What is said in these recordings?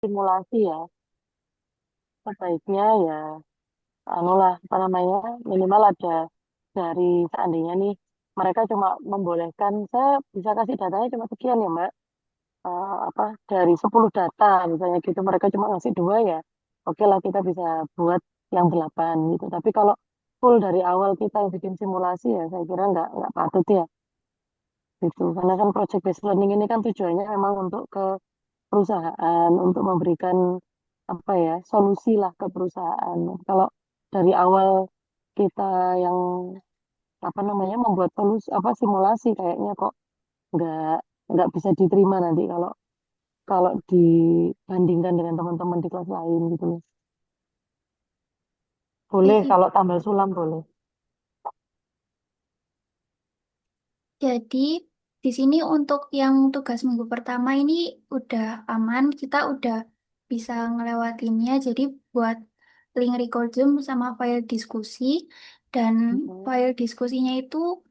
simulasi ya, sebaiknya ya, anu lah, apa namanya, minimal ada dari seandainya nih, mereka cuma membolehkan, saya bisa kasih datanya cuma sekian ya Mbak. Apa dari 10 data misalnya gitu mereka cuma ngasih dua ya oke lah kita bisa buat yang 8 gitu tapi kalau full dari awal kita yang bikin simulasi ya saya kira nggak patut ya gitu karena kan project based learning ini kan tujuannya memang untuk ke perusahaan untuk memberikan apa ya solusi lah ke perusahaan kalau dari awal kita yang apa namanya membuat solusi apa simulasi kayaknya kok nggak nggak bisa diterima nanti kalau kalau dibandingkan dengan teman-teman di kelas lain gitu loh. Boleh Baik, Ibu. kalau tambal sulam boleh. Jadi di sini untuk yang tugas minggu pertama ini udah aman, kita udah bisa ngelewatinnya. Jadi buat link record Zoom sama file diskusi dan Mhm. file diskusinya itu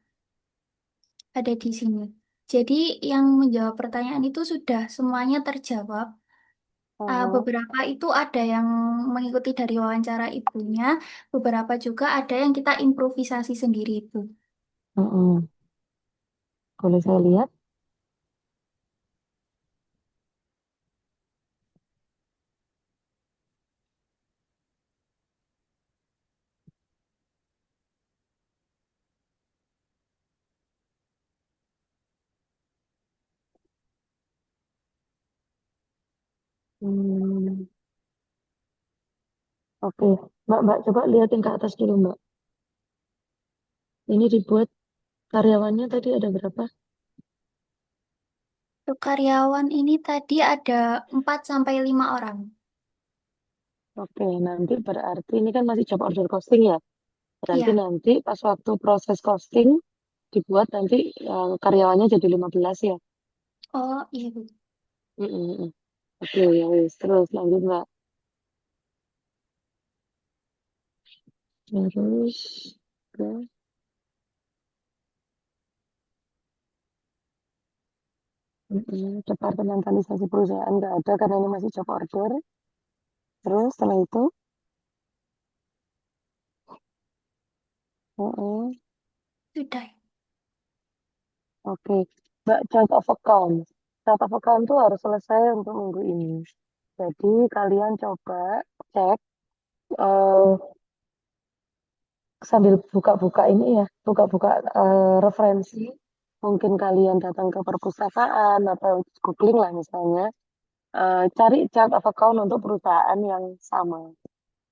ada di sini. Jadi yang menjawab pertanyaan itu sudah semuanya terjawab. Mhm. Beberapa itu ada yang mengikuti dari wawancara ibunya, beberapa juga ada yang kita improvisasi sendiri, Ibu. Mhm. Boleh saya lihat? Hmm. Oke, Mbak, Mbak coba lihatin ke atas dulu, Mbak. Ini dibuat karyawannya tadi ada berapa? Untuk karyawan ini tadi ada 4 sampai 5 orang. Oke, nanti berarti ini kan masih job order costing ya. Berarti Iya. nanti pas waktu proses costing dibuat nanti karyawannya jadi 15 ya. Oh, iya, Bu. Mhm. Oke, ya wis. Terus lanjut, Mbak. Terus, oke. Departementalisasi perusahaan nggak ada karena ini masih job order. Terus setelah itu, mm-mm. Sudah. Oke, Mbak, chart of account. Chart of account tuh harus selesai untuk minggu ini. Jadi kalian coba cek eh, sambil buka-buka ini ya, buka-buka referensi. Mungkin kalian datang ke perpustakaan atau googling lah misalnya. Cari chart of account untuk perusahaan yang sama.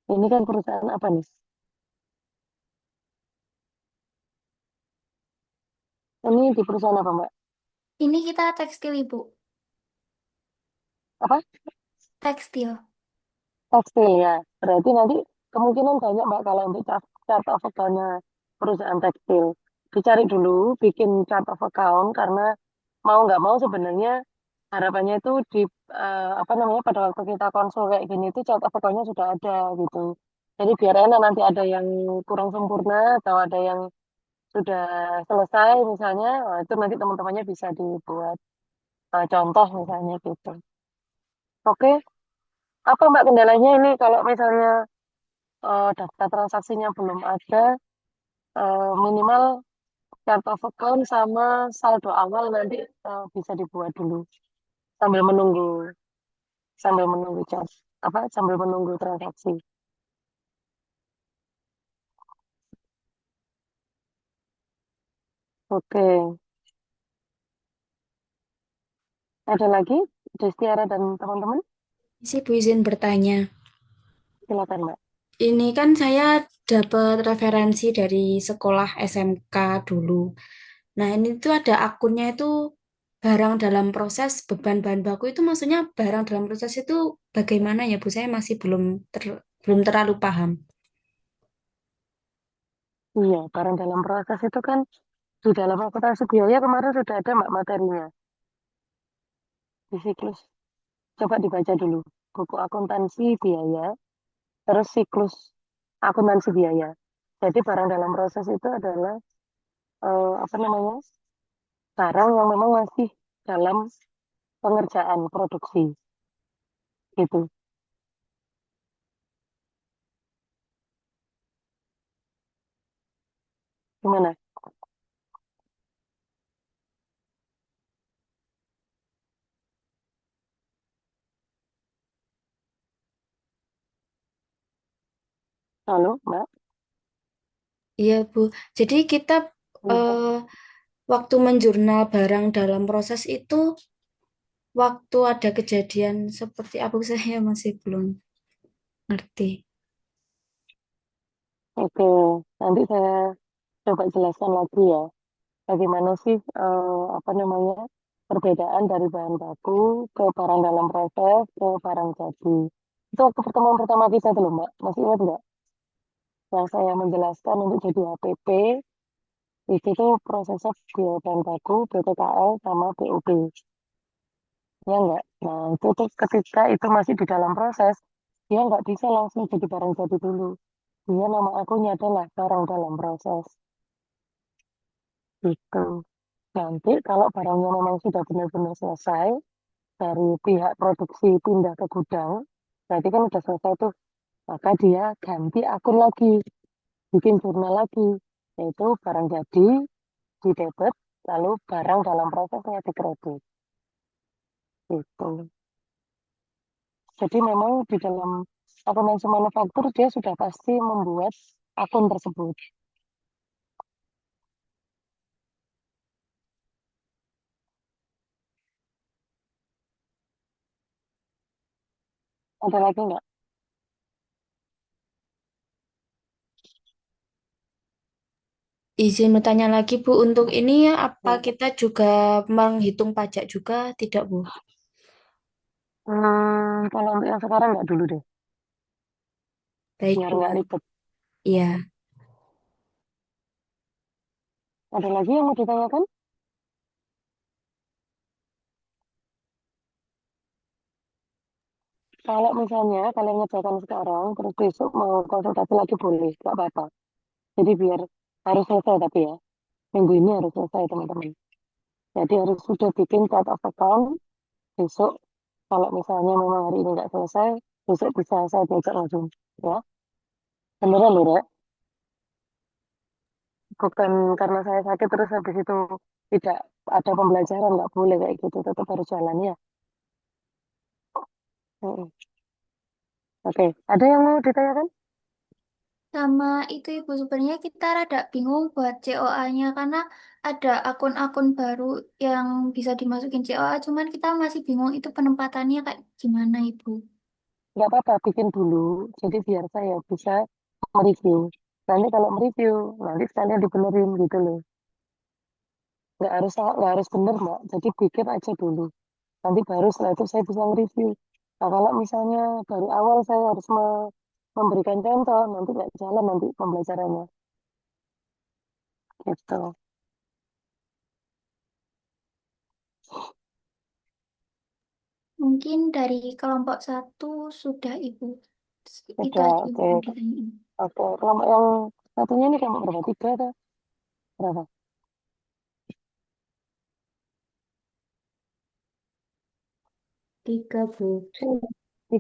Ini kan perusahaan apa nih? Ini di perusahaan apa, Mbak? Ini kita tekstil, Ibu. Apa? Tekstil. Tekstil ya. Berarti nanti kemungkinan banyak Mbak kalau untuk chart of account-nya perusahaan tekstil. Dicari dulu, bikin chart of account karena mau nggak mau sebenarnya harapannya itu di apa namanya pada waktu kita konsul kayak gini itu chart of account-nya sudah ada gitu. Jadi biar enak nanti ada yang kurang sempurna atau ada yang sudah selesai misalnya, itu nanti teman-temannya bisa dibuat contoh misalnya gitu. Oke, apa Mbak kendalanya ini kalau misalnya daftar transaksinya belum ada, minimal chart of account sama saldo awal nanti bisa dibuat dulu sambil menunggu chart apa sambil menunggu transaksi. Oke, ada lagi Destiara dan teman-teman? Sih Bu izin bertanya. Silakan Mbak. Ini kan saya dapat referensi dari sekolah SMK dulu. Nah, ini tuh ada akunnya itu barang dalam proses beban bahan baku itu maksudnya barang dalam proses itu bagaimana ya Bu? Saya masih belum terlalu paham. Iya, barang dalam proses itu kan di dalam akuntansi biaya kemarin sudah ada Mbak materinya di siklus. Coba dibaca dulu buku akuntansi biaya, terus siklus akuntansi biaya. Jadi barang dalam proses itu adalah apa namanya barang yang memang masih dalam pengerjaan produksi. gitu. Gimana? Halo, Mbak? Iya, Bu. Jadi kita Iya. eh, waktu menjurnal barang dalam proses itu, waktu ada kejadian seperti apa saya masih belum ngerti. Oke, nanti saya coba jelaskan lagi ya. Bagaimana sih apa namanya perbedaan dari bahan baku ke barang dalam proses ke barang jadi. Itu waktu pertemuan pertama kita dulu, Mbak. Masih ingat nggak? Yang saya menjelaskan untuk jadi HPP itu tuh prosesnya bahan baku, BPKL sama BUP. Ya enggak? Nah, itu tuh ketika itu masih di dalam proses, dia nggak bisa langsung jadi barang jadi dulu. Dia nama akunnya adalah barang dalam proses. Gitu. Nanti kalau barangnya memang sudah benar-benar selesai, dari pihak produksi pindah ke gudang, berarti kan udah selesai tuh. Maka dia ganti akun lagi, bikin jurnal lagi, yaitu barang jadi, di debit, lalu barang dalam prosesnya di kredit. Gitu. Jadi memang di dalam akuntansi manufaktur dia sudah pasti membuat akun tersebut. Ada lagi nggak? Izin bertanya lagi, Bu, untuk ini ya, apa Hmm, kita juga menghitung pajak juga? Tidak, Bu. kalau untuk yang sekarang nggak dulu deh, Baik, biar Bu. nggak ribet. Iya. Ada lagi yang mau ditanyakan? Kalau misalnya kalian ngerjakan sekarang, terus besok mau konsultasi lagi boleh, nggak apa-apa. Jadi biar harus selesai tapi ya, minggu ini harus selesai teman-teman. Jadi harus sudah bikin chart of account, besok kalau misalnya memang hari ini nggak selesai, besok bisa saya diajak langsung. Ya, beneran loh, Rek. Bukan karena saya sakit terus habis itu tidak ada pembelajaran, nggak boleh kayak gitu, tetap harus jalan ya. Mm-mm. Oke, ada yang mau ditanyakan? Sama itu Ibu, sebenarnya kita rada bingung buat COA-nya karena ada akun-akun baru yang bisa dimasukin COA, cuman kita masih bingung itu penempatannya kayak gimana Ibu. Nggak apa-apa, bikin dulu. Jadi biar saya bisa mereview. Nanti kalau mereview, nanti sekalian dibenerin gitu loh. Nggak harus bener, Mbak. Jadi bikin aja dulu. Nanti baru setelah itu saya bisa nge-review. Nah, kalau misalnya dari awal saya harus memberikan contoh, nanti nggak jalan nanti pembelajarannya. Gitu. Mungkin dari kelompok satu sudah Ibu. Itu Udah, aja Ibu oke. yang ditanyain. Oke, kelompok yang satunya ini kelompok berapa? Tiga atau berapa? Tiga, Bu.